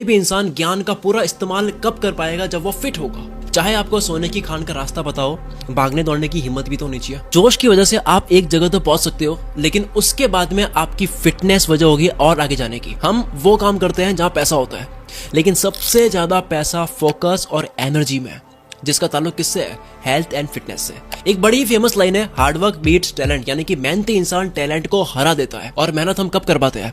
भी इंसान ज्ञान का पूरा इस्तेमाल कब कर पाएगा? जब वो फिट होगा। चाहे आपको सोने की खान का रास्ता पता हो, भागने दौड़ने की हिम्मत भी तो होनी चाहिए। जोश की वजह से आप एक जगह तो पहुंच सकते हो, लेकिन उसके बाद में आपकी फिटनेस वजह होगी और आगे जाने की। हम वो काम करते हैं जहां पैसा होता है, लेकिन सबसे ज्यादा पैसा फोकस और एनर्जी में है, जिसका ताल्लुक किससे है? हेल्थ एंड फिटनेस से। एक बड़ी फेमस लाइन है, हार्डवर्क बीट्स टैलेंट, यानी कि मेहनती इंसान टैलेंट को हरा देता है। और मेहनत हम कब कर पाते हैं?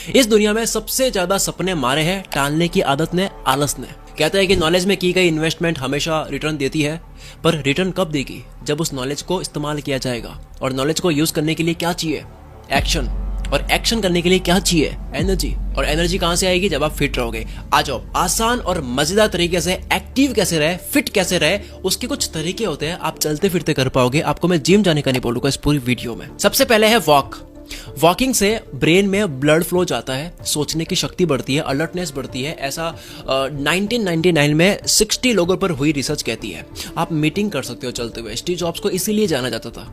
इस दुनिया में सबसे ज्यादा सपने मारे हैं टालने की आदत ने, आलस ने। कहते हैं कि नॉलेज में की गई इन्वेस्टमेंट हमेशा रिटर्न देती है, पर रिटर्न कब देगी? जब उस नॉलेज को इस्तेमाल किया जाएगा। और नॉलेज को यूज करने के लिए क्या चाहिए? एक्शन। और एक्शन करने के लिए क्या चाहिए? एनर्जी। और एनर्जी कहां से आएगी? जब आप फिट रहोगे। आ जाओ, आसान और मजेदार तरीके से एक्टिव कैसे रहे, फिट कैसे रहे, उसके कुछ तरीके होते हैं, आप चलते फिरते कर पाओगे। आपको मैं जिम जाने का नहीं बोलूंगा इस पूरी वीडियो में। सबसे पहले है वॉक। वॉकिंग से ब्रेन में ब्लड फ्लो जाता है, सोचने की शक्ति बढ़ती है, अलर्टनेस बढ़ती है। ऐसा 1999 में 60 लोगों पर हुई रिसर्च कहती है। आप मीटिंग कर सकते हो चलते हुए। स्टीव जॉब्स को इसीलिए जाना जाता था।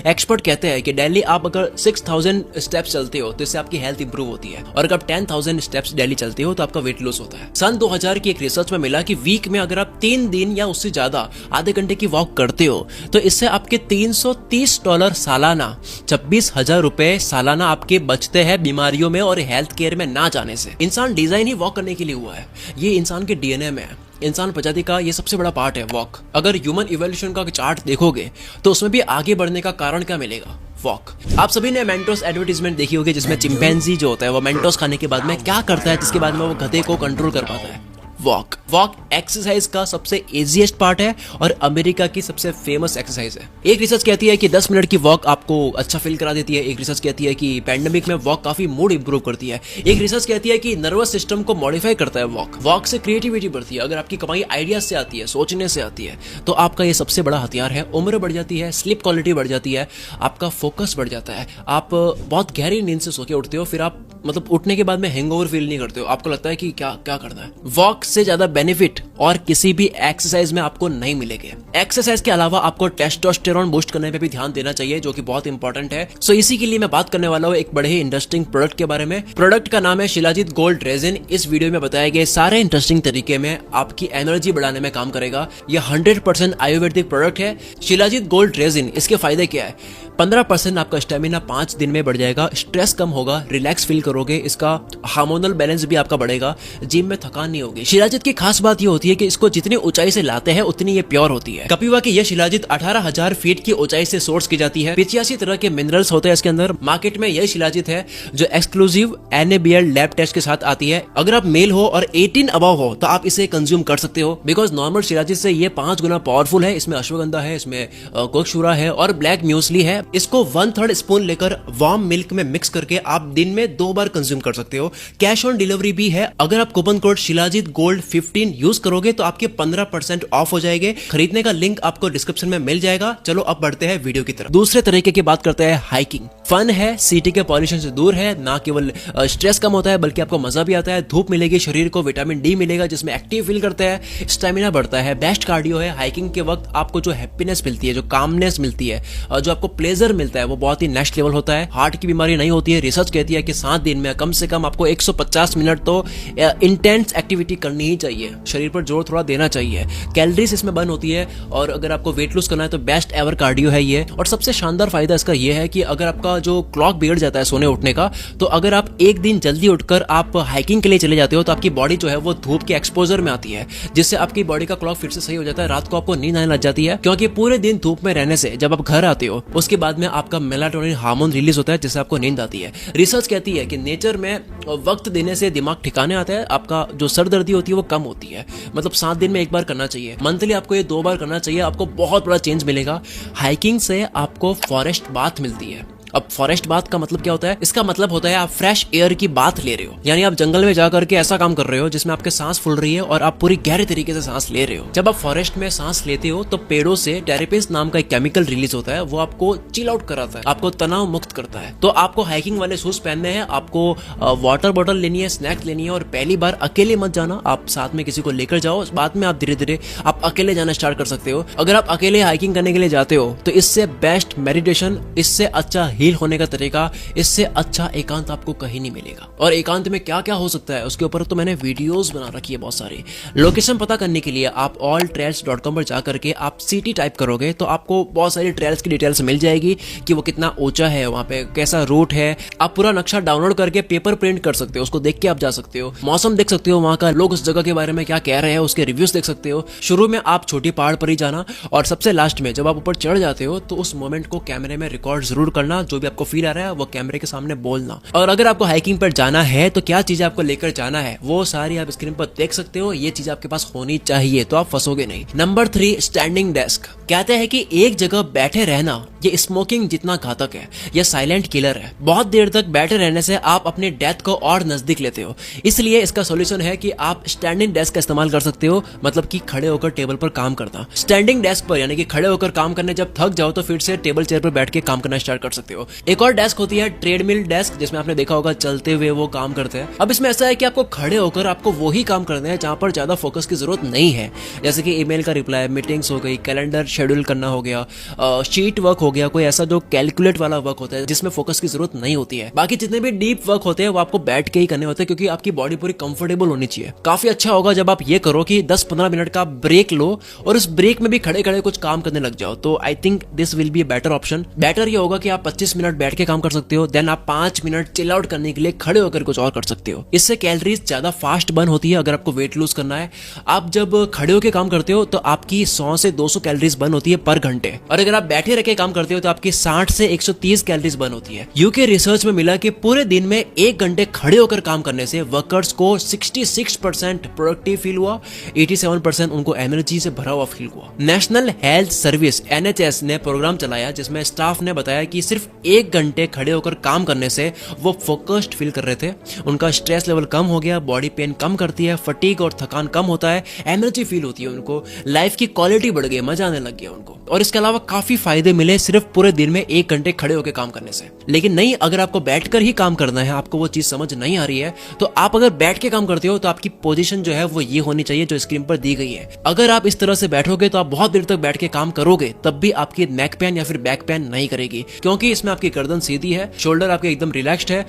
एक्सपर्ट कहते हैं कि डेली आप अगर 6000 स्टेप्स चलते हो तो इससे आपकी हेल्थ इंप्रूव होती है, और अगर 10,000 स्टेप्स डेली चलते हो तो आपका वेट लॉस होता है। सन 2000 की एक रिसर्च में मिला कि वीक में अगर आप 3 दिन या उससे ज्यादा आधे घंटे की वॉक करते हो तो इससे आपके $330 सालाना, 26,000 रुपए सालाना आपके बचते हैं बीमारियों में और हेल्थ केयर में ना जाने से। इंसान डिजाइन ही वॉक करने के लिए हुआ है, ये इंसान के डीएनए में है। इंसान प्रजाति का ये सबसे बड़ा पार्ट है वॉक। अगर ह्यूमन इवोल्यूशन का चार्ट देखोगे तो उसमें भी आगे बढ़ने का कारण क्या मिलेगा? वॉक। आप सभी ने मेंटोस एडवर्टीजमेंट देखी होगी, जिसमें चिंपैंजी जो होता है वो मेंटोस खाने के बाद में क्या करता है, जिसके बाद में वो गधे को कंट्रोल कर पाता है? वॉक। वॉक एक्सरसाइज का सबसे इजीएस्ट पार्ट है और अमेरिका की सबसे फेमस एक्सरसाइज है। एक रिसर्च कहती है कि 10 मिनट की वॉक आपको अच्छा फील करा देती है। एक रिसर्च कहती है कि पैंडेमिक में वॉक काफी मूड इंप्रूव करती है। एक रिसर्च कहती है कि नर्वस सिस्टम को मॉडिफाई करता है वॉक। वॉक से क्रिएटिविटी बढ़ती है। अगर आपकी कमाई आइडियाज से आती है, सोचने से आती है, तो आपका ये सबसे बड़ा हथियार है। उम्र बढ़ जाती है, स्लीप क्वालिटी बढ़ जाती है, आपका फोकस बढ़ जाता है। आप बहुत गहरी नींद से सो के उठते हो, फिर आप मतलब उठने के बाद में हैंगओवर फील नहीं करते हो। आपको लगता है कि क्या क्या करना है। वॉक से ज्यादा बेनिफिट और किसी भी एक्सरसाइज में आपको नहीं मिलेंगे। एक्सरसाइज के अलावा आपको टेस्टोस्टेरोन बूस्ट करने पे भी ध्यान देना चाहिए, जो कि बहुत इंपॉर्टेंट है। सो इसी के लिए मैं बात करने वाला हूँ एक बड़े ही इंटरेस्टिंग प्रोडक्ट के बारे में। प्रोडक्ट का नाम है शिलाजीत गोल्ड रेजिन। इस वीडियो में बताए गए सारे इंटरेस्टिंग तरीके में आपकी एनर्जी बढ़ाने में काम करेगा। यह 100% आयुर्वेदिक प्रोडक्ट है, शिलाजीत गोल्ड रेजिन। इसके फायदे क्या है? 15% आपका स्टेमिना 5 दिन में बढ़ जाएगा, स्ट्रेस कम होगा, रिलैक्स फील करोगे, इसका हार्मोनल बैलेंस भी आपका बढ़ेगा, जिम में थकान नहीं होगी। शिलाजीत की खास बात ये होती है कि इसको जितनी ऊंचाई से लाते हैं उतनी ये प्योर होती है। कपिवा की यह शिलाजीत 18,000 फीट की ऊंचाई से सोर्स की जाती है। 85 तरह के मिनरल्स होते हैं इसके अंदर। मार्केट में यह शिलाजीत है जो एक्सक्लूसिव NABL लैब टेस्ट के साथ आती है। अगर आप मेल हो और 18 अबव हो तो आप इसे कंज्यूम कर सकते हो, बिकॉज नॉर्मल शिलाजीत से ये 5 गुना पावरफुल है। इसमें अश्वगंधा है, इसमें कोकशूरा है और ब्लैक म्यूसली है। इसको 1/3 स्पून लेकर वार्म मिल्क में मिक्स करके आप दिन में 2 बार कंज्यूम कर सकते हो। कैश ऑन डिलीवरी भी है। अगर आप coupon code shilajit gold 15 use करोगे तो आपके 15% ऑफ हो जाएंगे। खरीदने का लिंक आपको डिस्क्रिप्शन में मिल जाएगा। चलो अब बढ़ते हैं वीडियो की तरफ। दूसरे तरीके की बात करते हैं, हाइकिंग। फन है, सिटी के पॉल्यूशन से दूर है, ना केवल स्ट्रेस कम होता है बल्कि आपको मजा भी आता है। धूप मिलेगी, शरीर को विटामिन डी मिलेगा जिसमें एक्टिव फील करते हैं, स्टेमिना बढ़ता है, बेस्ट कार्डियो है। हाइकिंग के वक्त आपको जो हैप्पीनेस मिलती है, जो कामनेस मिलती है, जो आपको प्लेजर मिलता है, वो बहुत ही नेक्स्ट लेवल होता है। हार्ट की बीमारी नहीं होती है। रिसर्च कहती है कि 7 दिन में कम से कम आपको 150 मिनट तो इंटेंस एक्टिविटी करनी ही चाहिए। शरीर पर जोर थोड़ा देना चाहिए। कैलोरीज इसमें बर्न होती है, और अगर आपको वेट लूज करना है तो बेस्ट एवर कार्डियो है ये। और सबसे शानदार फायदा इसका ये है कि अगर आपका जो क्लॉक बिगड़ जाता है सोने उठने का, तो अगर आप एक दिन जल्दी उठकर आप हाइकिंग के लिए चले जाते हो तो आपकी बॉडी जो है वो धूप के एक्सपोजर में आती है, जिससे आपकी बॉडी का क्लॉक फिर से सही हो जाता है। रात को आपको नींद आने लग जाती है, क्योंकि पूरे दिन धूप में रहने से जब आप घर आते हो उसके बाद में आपका मेलाटोनिन हार्मोन रिलीज होता है, जिससे आपको नींद आती है। रिसर्च कहती है कि नेचर में वक्त देने से दिमाग ठिकाने आता है, आपका जो सरदर्दी होती है वो कम होती है। मतलब 7 दिन में एक बार करना चाहिए। मंथली आपको ये 2 बार करना चाहिए। आपको बहुत बड़ा चेंज मिलेगा। हाइकिंग से आपको फॉरेस्ट बाथ मिलती है। अब फॉरेस्ट बाथ का मतलब क्या होता है? इसका मतलब होता है आप फ्रेश एयर की बात ले रहे हो, यानी आप जंगल में जाकर के ऐसा काम कर रहे हो जिसमें आपके सांस फूल रही है और आप पूरी गहरे तरीके से सांस ले रहे हो। जब आप फॉरेस्ट में सांस लेते हो तो पेड़ों से टेरेपिस नाम का एक केमिकल रिलीज होता है, वो आपको चिल आउट कराता है, आपको तनाव मुक्त करता है। तो आपको हाइकिंग वाले शूज पहनने हैं, आपको वाटर बॉटल लेनी है, स्नैक्स लेनी है, और पहली बार अकेले मत जाना, आप साथ में किसी को लेकर जाओ। बाद में आप धीरे धीरे आप अकेले जाना स्टार्ट कर सकते हो। अगर आप अकेले हाइकिंग करने के लिए जाते हो तो इससे बेस्ट मेडिटेशन, इससे अच्छा हील होने का तरीका, इससे अच्छा एकांत आपको कहीं नहीं मिलेगा। और एकांत में क्या क्या हो सकता है उसके ऊपर तो मैंने वीडियोस बना रखी है बहुत सारी। लोकेशन पता करने के लिए आप alltrails.com पर जा करके आप सिटी टाइप करोगे तो आपको बहुत सारी ट्रेल्स की डिटेल्स मिल जाएगी कि वो कितना ऊंचा है, वहाँ पे कैसा रूट है। आप पूरा नक्शा डाउनलोड करके पेपर प्रिंट कर सकते हो, उसको देख के आप जा सकते हो। मौसम देख सकते हो, वहाँ का लोग उस जगह के बारे में क्या कह रहे हैं, उसके रिव्यूज देख सकते हो। शुरू में आप छोटी पहाड़ पर ही जाना और सबसे लास्ट में जब आप ऊपर चढ़ जाते हो तो उस मोमेंट को कैमरे में रिकॉर्ड जरूर करना। जो भी आपको फील आ रहा है वो कैमरे के सामने बोलना। और अगर आपको हाइकिंग पर जाना है तो क्या चीजें आपको लेकर जाना है वो सारी आप स्क्रीन पर देख सकते हो। ये चीज आपके पास होनी चाहिए तो आप फंसोगे नहीं। Number 3, standing desk. कहते हैं कि एक जगह बैठे रहना ये स्मोकिंग जितना घातक है, यह साइलेंट किलर है। बहुत देर तक बैठे रहने से आप अपने डेथ को और नजदीक लेते हो। इसलिए इसका सॉल्यूशन है कि आप स्टैंडिंग डेस्क का इस्तेमाल कर सकते हो, मतलब कि खड़े होकर टेबल पर काम करना। स्टैंडिंग डेस्क पर यानी कि खड़े होकर काम करने जब थक जाओ तो फिर से टेबल चेयर पर बैठ के काम करना स्टार्ट कर सकते हो। एक और डेस्क होती है ट्रेडमिल डेस्क, जिसमें आपने देखा होगा चलते हुए वो काम करते हैं। अब इसमें ऐसा है कि आपको खड़े होकर आपको वही काम करना है जहां पर ज्यादा फोकस की जरूरत नहीं है, जैसे कि ईमेल का रिप्लाई, मीटिंग्स हो गई, कैलेंडर शेड्यूल करना हो गया, शीट वर्क हो गया, कोई ऐसा जो कैलकुलेट वाला वर्क होता है जिसमें फोकस की जरूरत नहीं होती है। बाकी जितने भी डीप वर्क होते हैं वो आपको बैठ के ही करने होते हैं, क्योंकि आपकी बॉडी पूरी कंफर्टेबल होनी चाहिए। काफी अच्छा होगा जब आप ये करो कि 10-15 मिनट का ब्रेक लो और उस ब्रेक में भी खड़े खड़े कुछ काम करने लग जाओ। तो I think this will be better option. Better ये होगा कि आप 25 मिनट बैठ के काम कर सकते हो, देन आप 5 मिनट चिल आउट करने के लिए खड़े होकर कुछ और कर सकते हो। इससे कैलोरीज ज्यादा फास्ट बर्न होती है। अगर आपको वेट लूज करना है, आप जब खड़े होकर काम करते हो तो आपकी 100 से 200 कैलोरीज बर्न होती है पर घंटे, और अगर आप बैठे रह के काम करते हो तो आपकी 60 से 130 कैलोरीज बर्न होती है। यूके रिसर्च में मिला कि पूरे दिन में 1 घंटे खड़े होकर काम करने से वर्कर्स को 66% प्रोडक्टिव फील हुआ, 87% उनको एनर्जी से भरा हुआ फील हुआ। नेशनल हेल्थ सर्विस NHS ने प्रोग्राम चलाया जिसमें स्टाफ ने बताया कि सिर्फ 1 घंटे खड़े होकर काम करने से वो फोकस्ड फील कर रहे थे, उनका स्ट्रेस लेवल कम हो गया, बॉडी पेन कम करती है, फटीग और थकान कम होता है, एनर्जी फील होती है उनको, लाइफ की क्वालिटी बढ़ गई, मजा आने लग गया उनको। और इसके अलावा काफी फायदे मिले सिर्फ पूरे दिन में 1 घंटे खड़े होकर काम करने से। लेकिन नहीं, अगर आपको बैठकर ही काम करना है, आपको वो चीज समझ नहीं आ रही है, तो आप अगर बैठ के काम करते हो तो आपकी पोजीशन जो है वो ये होनी चाहिए जो स्क्रीन पर दी गई है। अगर आप इस तरह से बैठोगे तो आप बहुत देर तक बैठ के काम करोगे तब भी आपकी नेक पेन या फिर बैक पेन नहीं करेगी, क्योंकि इसमें आपकी गर्दन सीधी है, शोल्डर आपके एकदम रिलैक्स्ड है,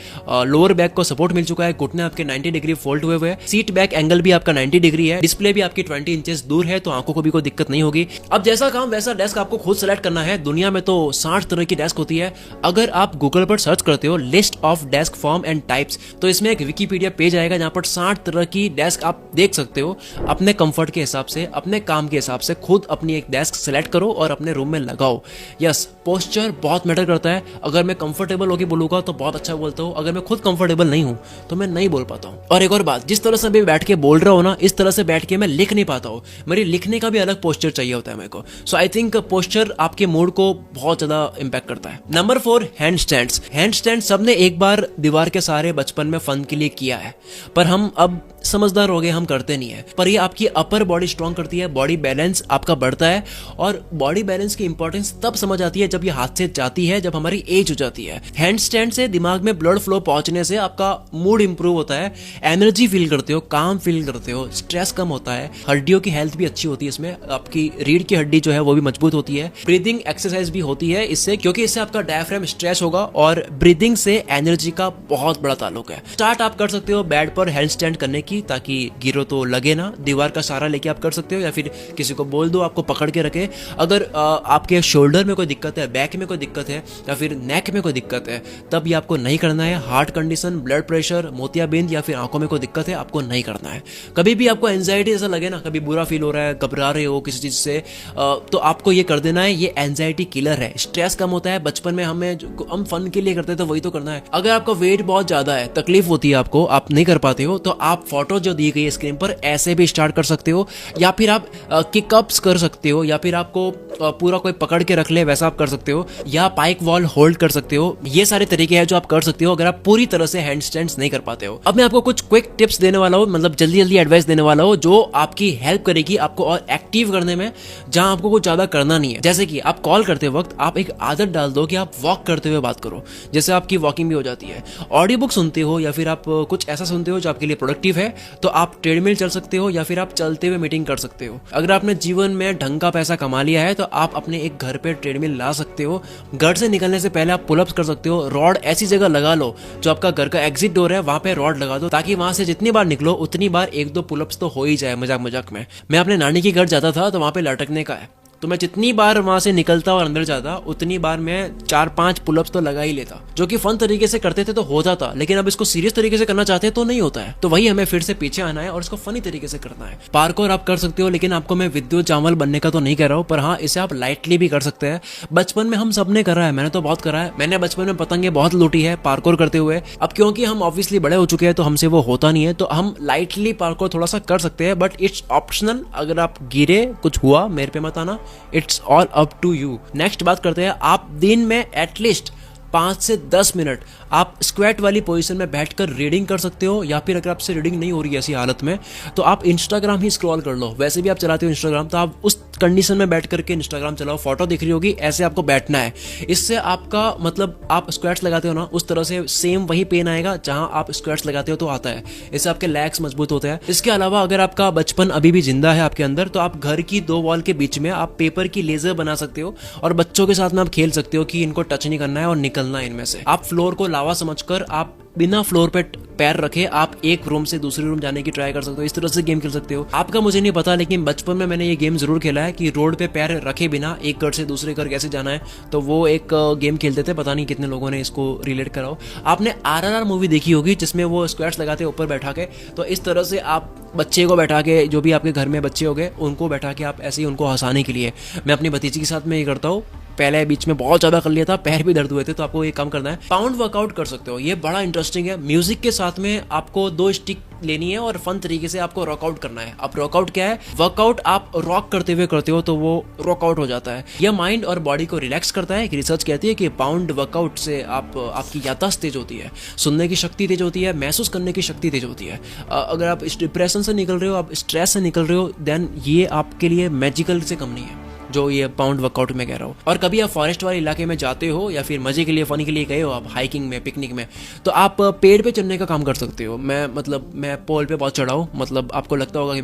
लोअर बैक को सपोर्ट मिल चुका है, घुटने आपके 90 डिग्री फोल्ड हुए हुए, सीट बैक एंगल भी आपका 90 डिग्री है, डिस्प्ले भी आपकी 20 इंचेस दूर है, तो आंखों को भी कोई दिक्कत नहीं होगी। अब जैसा काम वैसा डेस्क आपको खुद सेलेक्ट करना है। दुनिया में तो 60 तरह की डेस्क होती है। अगर आप गूगल पर सर्च करते हो list of desk form and types, तो इसमें एक विकिपीडिया पेज आएगा जहां पर 60 तरह की डेस्क आप देख सकते हो। अपने कंफर्ट के हिसाब से, अपने काम के हिसाब से खुद अपनी एक डेस्क सेलेक्ट करो और अपने रूम में लगाओ। यस, पोस्चर बहुत मैटर करता है। अगर मैं कंफर्टेबल होकर बोलूंगा तो बहुत अच्छा बोलता हूँ, अगर मैं खुद कंफर्टेबल नहीं हूं तो मैं नहीं बोल पाता हूँ। और एक और बात, जिस तरह से मैं बैठ के बोल रहा हूँ ना, इस तरह से बैठ के मैं लिख नहीं पाता हूँ। मेरी लिखने का भी अलग पोस्चर चाहिए होता है मेरे को। सो आई थिंक पोस्चर आपके मूड को बहुत ज्यादा इंपैक्ट करता है। Number 4, hand stands. Hand stand सबने एक बार दीवार के सहारे बचपन में फन के लिए किया है, पर हम अब समझदार हो गए, हम करते नहीं है। पर ये आपकी अपर बॉडी स्ट्रांग करती है, बॉडी बैलेंस आपका बढ़ता है, और बॉडी बैलेंस की इंपॉर्टेंस तब समझ आती है जब ये हाथ से जाती है, जब हमारी एज हो जाती है। हैंड स्टैंड से दिमाग में ब्लड फ्लो पहुंचने से आपका मूड इंप्रूव होता है, एनर्जी फील करते हो, काम फील करते हो, स्ट्रेस कम होता है, हड्डियों की हेल्थ भी अच्छी होती है इसमें, आपकी रीढ़ की हड्डी जो है वो भी मजबूत होती है, ब्रीदिंग एक्सरसाइज भी होती है इससे, क्योंकि इससे आपका डायफ्राम स्ट्रेच होगा, और ब्रीदिंग से एनर्जी का बहुत बड़ा ताल्लुक है। स्टार्ट आप कर सकते हो बेड पर हैंड स्टैंड करने की, ताकि गिरो तो लगे ना। दीवार का सहारा लेके आप कर सकते हो, या फिर किसी को बोल दो आपको पकड़ के रखे। अगर आपके शोल्डर में कोई दिक्कत है, बैक में कोई दिक्कत है, या फिर नेक में कोई दिक्कत है, तब ये आपको नहीं करना है। हार्ट कंडीशन, ब्लड प्रेशर, मोतियाबिंद या फिर आंखों में कोई दिक्कत है, आपको नहीं करना है। कभी भी आपको एंजाइटी ऐसा लगे ना, कभी बुरा फील हो रहा है, घबरा रहे हो किसी चीज से, तो आपको ये कर देना है। ये एंजाइटी किलर है, स्ट्रेस कम होता है। बचपन में हम फन के लिए करते थे, वही तो करना है। अगर आपका वेट बहुत ज्यादा है, तकलीफ होती है आपको, आप नहीं कर पाते हो, तो आप फोटो जो दी गई है स्क्रीन पर ऐसे भी स्टार्ट कर सकते हो, या फिर आप किकअप्स कर सकते हो, या फिर आपको पूरा कोई पकड़ के रख ले वैसा आप कर सकते हो, या पाइक वॉल होल्ड कर सकते हो। ये सारे तरीके हैं जो आप कर सकते हो अगर आप पूरी तरह से हैंड स्टैंड्स नहीं कर पाते हो। अब मैं आपको कुछ क्विक टिप्स देने वाला हूँ, मतलब जल्दी जल्दी एडवाइस देने वाला हूँ, जो आपकी हेल्प करेगी आपको और एक्टिव करने में, जहां आपको कुछ ज्यादा करना नहीं है। जैसे कि आप कॉल करते वक्त आप एक आदत डाल दो कि आप वॉक करते हुए बात करो, जैसे आपकी वॉकिंग भी हो जाती है। ऑडियो बुक सुनते हो या फिर आप कुछ ऐसा सुनते हो जो आपके लिए प्रोडक्टिव है, है तो आप ट्रेडमिल चल सकते हो या फिर आप चलते हुए मीटिंग कर सकते हो। अगर आपने जीवन में ढंग का पैसा कमा लिया है तो आप अपने एक घर पे ट्रेडमिल ला सकते हो। घर से निकलने से पहले आप पुलअप्स कर सकते हो। रॉड ऐसी जगह लगा लो, जो आपका घर का एग्जिट डोर है वहां पे रॉड लगा दो, ताकि वहां से जितनी बार निकलो उतनी बार 1-2 पुलअप्स तो हो ही जाए मजाक मजाक में। मैं अपने नानी के घर जाता था तो वहां पे लटकने का है, तो मैं जितनी बार वहां से निकलता और अंदर जाता उतनी बार मैं 4-5 पुलअप्स तो लगा ही लेता, जो कि फन तरीके से करते थे तो हो जाता, लेकिन अब इसको सीरियस तरीके से करना चाहते हैं तो नहीं होता है। तो वही हमें फिर से पीछे आना है और इसको फनी तरीके से करना है। पार्कोर आप कर सकते हो, लेकिन आपको मैं विद्युत जामल बनने का तो नहीं कह रहा हूँ, पर हाँ इसे आप लाइटली भी कर सकते हैं। बचपन में हम सबने करा है, मैंने तो बहुत करा है। मैंने बचपन में पतंगे बहुत लूटी है पार्कोर करते हुए। अब क्योंकि हम ऑब्वियसली बड़े हो चुके हैं तो हमसे वो होता नहीं है, तो हम लाइटली पार्कोर थोड़ा सा कर सकते हैं, बट इट्स ऑप्शनल। अगर आप गिरे कुछ हुआ मेरे पे मत आना, it's all up to you. Next बात करते हैं, आप दिन में एटलीस्ट 5 से 10 मिनट आप स्क्वेट वाली पोजीशन में बैठकर रीडिंग कर सकते हो, या फिर अगर आपसे रीडिंग नहीं हो रही है ऐसी हालत में तो आप इंस्टाग्राम ही स्क्रॉल कर लो। वैसे भी आप चलाते हो इंस्टाग्राम, तो आप उस कंडीशन में बैठ करके इंस्टाग्राम चलाओ। फोटो दिख रही होगी, ऐसे आपको बैठना है। इससे आपका मतलब आप स्क्वेट्स लगाते हो ना, उस तरह से सेम वही पेन आएगा जहां आप स्क्वेट्स लगाते हो तो आता है। इससे आपके लैग्स मजबूत होते हैं। इसके अलावा अगर आपका बचपन अभी भी जिंदा है आपके अंदर, तो आप घर की 2 वॉल के बीच में आप पेपर की लेजर बना सकते हो और बच्चों के साथ में आप खेल सकते हो कि इनको टच नहीं करना है और निकलना है इनमें से। आप फ्लोर को लावा समझकर आप बिना फ्लोर पे पैर रखे आप एक रूम से दूसरे रूम जाने की ट्राई कर सकते हो। इस तरह से गेम खेल सकते हो। आपका मुझे नहीं पता, लेकिन बचपन में मैंने ये गेम जरूर खेला है कि रोड पे पैर रखे बिना एक घर से दूसरे घर कैसे जाना है, तो वो एक गेम खेलते थे। पता नहीं कितने लोगों ने इसको रिलेट करा हो। आपने RRR मूवी देखी होगी जिसमें वो स्क्वाट्स लगाते ऊपर बैठा के, तो इस तरह से आप बच्चे को बैठा के, जो भी आपके घर में बच्चे हो गए उनको बैठा के आप ऐसे ही उनको हंसाने के लिए, मैं अपनी भतीजी के साथ में ये करता हूँ। पहले बीच में बहुत ज्यादा कर लिया था, पैर भी दर्द हुए थे, तो आपको ये काम करना है। पाउंड वर्कआउट कर सकते हो, ये बड़ा इंटरेस्टिंग है। म्यूजिक के साथ में आपको 2 स्टिक लेनी है और फन तरीके से आपको रॉकआउट करना है। अब रॉकआउट क्या है? वर्कआउट आप रॉक करते हुए करते हो तो वो रॉकआउट हो जाता है। यह माइंड और बॉडी को रिलैक्स करता है। रिसर्च कहती है कि पाउंड वर्कआउट से आपकी याददाश्त तेज होती है, सुनने की शक्ति तेज होती है, महसूस करने की शक्ति तेज होती है। अगर आप इस डिप्रेशन से निकल रहे हो, आप स्ट्रेस से निकल रहे हो, देन ये आपके लिए मैजिकल से कम नहीं है जो ये पाउंड वर्कआउट में कह रहा हूँ। और कभी आप फॉरेस्ट वाले इलाके में जाते हो या फिर मजे के लिए फनी के लिए गए हो आप हाइकिंग में, पिकनिक में, तो आप पेड़ पे चढ़ने का काम कर सकते हो। मैं पोल पे बहुत चढ़ा हूँ। मतलब आपको लगता होगा कि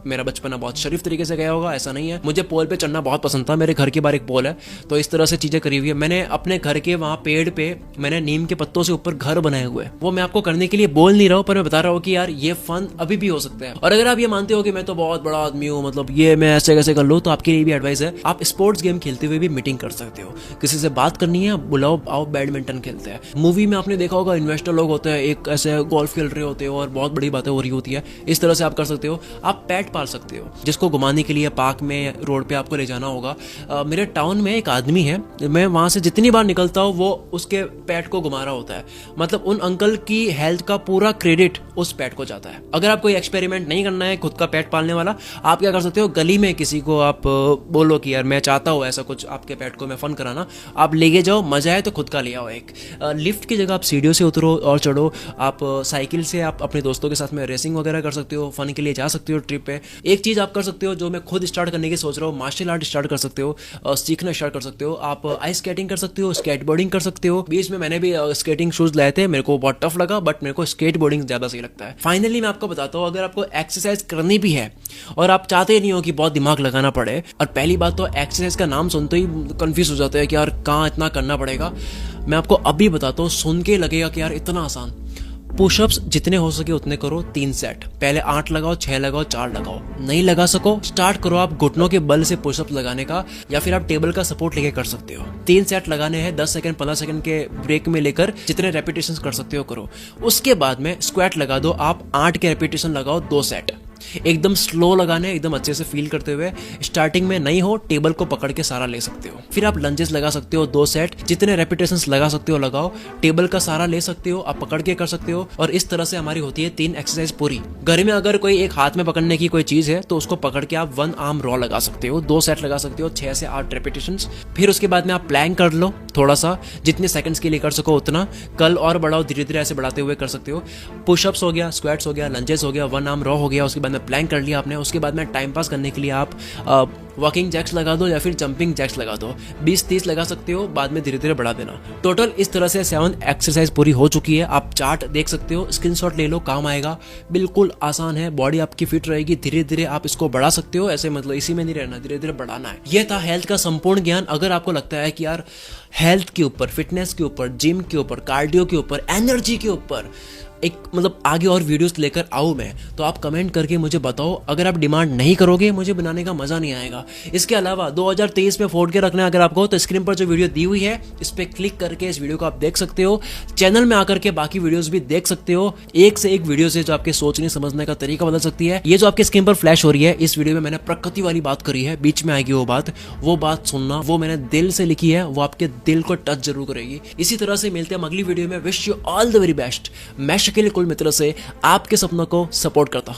मेरा बचपन बहुत शरीफ तरीके से गया होगा, ऐसा नहीं है। मुझे पोल पे चढ़ना बहुत पसंद था। मेरे घर के बाहर एक पोल है, तो इस तरह से चीजें करी हुई है। मैंने अपने घर के वहाँ पेड़ पे मैंने नीम के पत्तों से ऊपर घर बनाए हुए हैं। वो मैं आपको करने के लिए बोल नहीं रहा हूँ, पर मैं बता रहा हूँ कि यार ये फन अभी भी हो सकता है। और अगर आप ये मानते हो कि मैं तो बहुत बड़ा आदमी हूँ, मतलब ये मैं ऐसे कैसे कर लूँ, तो आपके लिए भी एडवाइस है, आप स्पोर्ट्स गेम खेलते हुए भी मीटिंग कर सकते हो। किसी से बात करनी है, बुलाओ, आओ बैडमिंटन खेलते हैं। मूवी में आपने देखा होगा इन्वेस्टर लोग होते हैं, एक ऐसे गोल्फ खेल रहे होते हो और बहुत बड़ी बातें हो रही होती है। इस तरह से आप कर सकते हो। आप पेट पाल सकते हो, जिसको घुमाने के लिए पार्क में, रोड पे आपको ले जाना होगा। मेरे टाउन में एक आदमी है, मैं वहां से जितनी बार निकलता हूँ वो उसके पेट को घुमा रहा होता है। मतलब उन अंकल की हेल्थ का पूरा क्रेडिट उस पेट को जाता है। अगर आप कोई एक्सपेरिमेंट नहीं करना है खुद का पेट पालने वाला, आप क्या कर सकते हो, गली में किसी को आप बोलो कि यार मैं चाहता हूँ ऐसा कुछ आपके पेट को मैं फन कराना, आप लेके जाओ, मजा आए तो खुद का ले आओ। एक लिफ्ट की जगह आप सीढ़ियों से उतरो और चढ़ो। आप साइकिल से आप अपने दोस्तों के साथ में रेसिंग वगैरह कर सकते हो, फन के लिए जा सकते हो ट्रिप पे। एक चीज आप कर सकते हो जो मैं खुद स्टार्ट करने की सोच रहा हूँ, मार्शल आर्ट स्टार्ट कर सकते हो, सीखना स्टार्ट कर सकते हो। आप आइस स्केटिंग कर सकते हो, स्केटबोर्डिंग कर सकते हो। बीच में मैंने भी स्केटिंग शूज लाए थे, मेरे को बहुत टफ लगा, बट मेरे को स्केटबोर्डिंग ज्यादा सही लगता है। फाइनली मैं आपको बताता हूँ, अगर आपको एक्सरसाइज करनी भी है और आप चाहते नहीं हो कि बहुत दिमाग लगाना पड़े, और पहली बात तो एक्सरसाइज का नाम सुनते ही कंफ्यूज हो जाते हैं कि यार कहाँ इतना करना पड़ेगा। मैं आपको अभी बताता हूँ, सुन के लगेगा कि यार इतना आसान। पुशअप्स जितने हो सके उतने करो, 3 सेट। पहले 8 लगाओ, 6 लगाओ, 4 लगाओ। नहीं लगा सको, स्टार्ट करो आप घुटनों के बल से पुशअप लगाने का, या फिर आप टेबल का सपोर्ट लेके कर सकते हो। 3 सेट लगाने हैं, 10 सेकंड 15 सेकंड के ब्रेक में लेकर जितने रेपिटेशन कर सकते हो करो। उसके बाद में स्क्वाट लगा दो आप, 8 के रेपिटेशन लगाओ, 2 सेट। एकदम स्लो लगाने, एकदम अच्छे से फील करते हुए। स्टार्टिंग में नहीं हो, टेबल को पकड़ के सारा ले सकते हो। फिर आप लंजेस लगा सकते हो, 2 सेट। जितने रेपिटेशंस लगा सकते हो लगाओ, टेबल का सारा ले सकते हो, आप पकड़ के कर सकते हो। और इस तरह से हमारी होती है 3 एक्सरसाइज पूरी। घर में अगर कोई एक हाथ में पकड़ने की कोई चीज है तो उसको पकड़ के आप 1 आर्म रॉ लगा सकते हो, 2 सेट लगा सकते हो, 6 से 8 रेपिटेशंस। फिर उसके बाद में आप प्लैंक कर लो थोड़ा सा, जितने सेकंड्स के लिए कर सको उतना। कल और बढ़ाओ, धीरे धीरे ऐसे बढ़ाते हुए कर सकते हो। पुशअप्स हो गया, स्क्वाट्स हो गया, लंजेस हो गया, 1 आर्म रॉ हो गया, उसके बाद में प्लैंक कर लिया आपने, उसके बाद में टाइम पास करने के लिए आप वॉकिंग जैक्स लगा दो या फिर जंपिंग जैक्स लगा दो, 20-30 लगा सकते हो, बाद में धीरे धीरे बढ़ा देना। टोटल इस तरह से 7 एक्सरसाइज पूरी हो चुकी है। आप चार्ट देख सकते हो, स्क्रीनशॉट ले लो, काम आएगा। बिल्कुल आसान है, बॉडी आपकी फिट रहेगी, धीरे धीरे आप इसको बढ़ा सकते हो। ऐसे मतलब इसी में नहीं रहना, धीरे धीरे बढ़ाना है। यह था हेल्थ का संपूर्ण ज्ञान। अगर आपको लगता है कि यार हेल्थ के ऊपर, फिटनेस के ऊपर, जिम के ऊपर, कार्डियो के ऊपर, एनर्जी के ऊपर एक मतलब आगे और वीडियोस लेकर आऊँ मैं, तो आप कमेंट करके मुझे बताओ। अगर आप डिमांड नहीं करोगे, मुझे बनाने का मजा नहीं आएगा। इसके अलावा 2023 में फोड़ के रखना है अगर आपको, तो स्क्रीन पर जो वीडियो दी हुई है इस पर क्लिक करके इस वीडियो को आप देख सकते हो। चैनल में आकर के बाकी वीडियोस भी देख सकते हो। एक से एक वीडियो से जो आपके सोचने समझने का तरीका बदल सकती है। ये जो आपके स्क्रीन पर फ्लैश हो रही है, इस वीडियो में मैंने प्रकृति वाली बात करी है, बीच में आएगी वो बात सुनना, वो मैंने दिल से लिखी है, वो आपके दिल को टच जरूर करेगी। इसी तरह से मिलते हैं अगली वीडियो में। Wish you all the very best. मैं शकील कुल मित्र से आपके सपनों को सपोर्ट करता हूं।